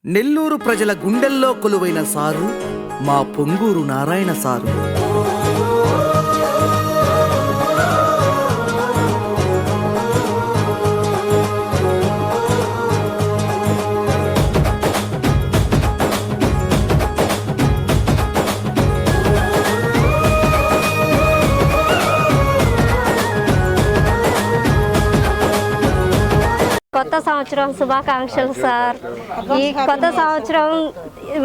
నెల్లూరు ప్రజల గుండెల్లో కొలువైన సారు మా పొంగూరు నారాయణ సారు. కొత్త సంవత్సరం శుభాకాంక్షలు సార్. ఈ కొత్త సంవత్సరం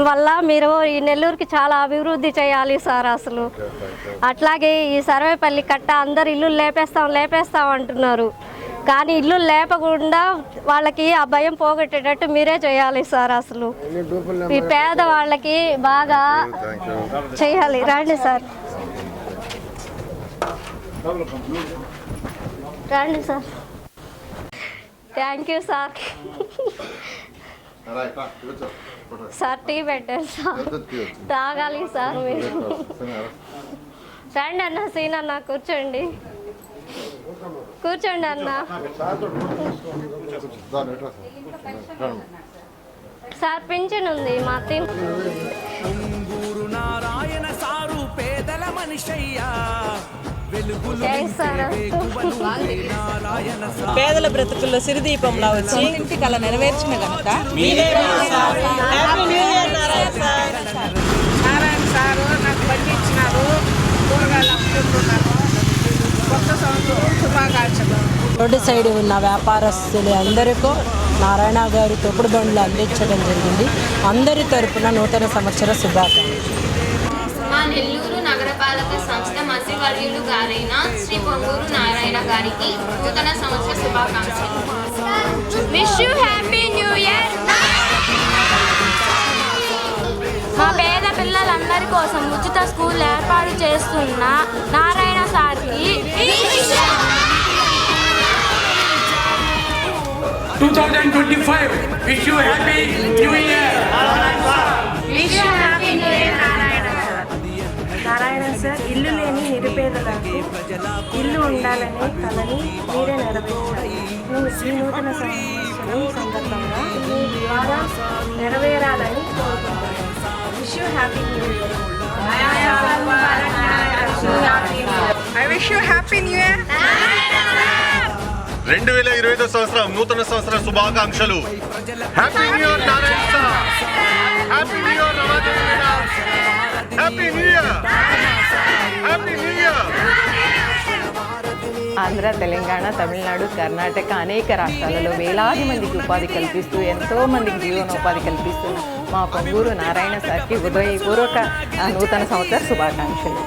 వల్ల మీరు ఈ నెల్లూరుకి చాలా అభివృద్ధి చేయాలి సార్. అసలు అట్లాగే ఈ సర్వేపల్లి కట్ట అందరు ఇల్లు లేపేస్తాం అంటున్నారు, కానీ ఇల్లు లేపకుండా వాళ్ళకి ఆ భయం పోగొట్టేటట్టు మీరే చేయాలి సార్. అసలు ఈ పేద వాళ్ళకి బాగా చేయాలి. రండి సార్, రండి sir. Thank you sir. Sir tea పెట్టండి సార్, తాగాలి సార్ మీరు. రండి అన్న, సీన్ అన్న, కూర్చోండి అన్న. సార్ పింఛన్ ఉంది మా టీం. పేదల బ్రతుకుల్లో సిరిదీపంలా వచ్చి ఇంటికి అలా నెరవేర్చిన కనుక నారాయణ సారు నాకు బండి ఇచ్చినారు, కూరగాయలు అమ్ముకుంటున్నారు. కొత్త సంవత్సరం శుభాకాంక్షలు. రోడ్డు సైడ్ ఉన్న వ్యాపారస్తులు అందరికీ నారాయణ గారి తొక్కుడు బండ్లు అందించడం జరిగింది. అందరి తరపున నూతన సంవత్సర శుభాకాంక్షలు. మా నెల్లూరు నగరపాలక సంస్థ మంత్రివర్యులు గారైన శ్రీ పొంగూరు నారాయణ గారికి నూతన సంవత్సర శుభాకాంక్షలు. Wish you happy new year. మా పేద పిల్లలందరి కోసం ఉచిత స్కూల్ ఏర్పాటు చేస్తున్న నారాయణ సార్కి 2025 wish you happy new year. Wish you happy new year Narayana sir, ఇల్లు లేని నిరుపేదలకు ఇల్లు ఉండాలనే కలని మీరే నెరవేర్చారు. ఈ నూతన సంవత్సరం సందర్భంగా మీ ద్వారా నెరవేరాలని కోరుకుంటున్నాను. Wish you happy new year. I wish you happy new year. 2025 సంవత్సరం నూతన సంవత్సర శుభాకాంక్షలు. Happy new year Narayana sir. Happy new year Ramadevi. Happy new year. Happy new year. Andhra, Telangana, Tamil Nadu, Karnataka అనేక రాష్ట్రాలలో వేలాది మందికి ఉపాధి కల్పిస్తూ ఎంతో మందికి జీవనోపాధి కల్పిస్తున్న మా పొంగూరు నారాయణ సార్కి హృదయపూర్వక నూతన సంవత్సర శుభాకాంక్షలు.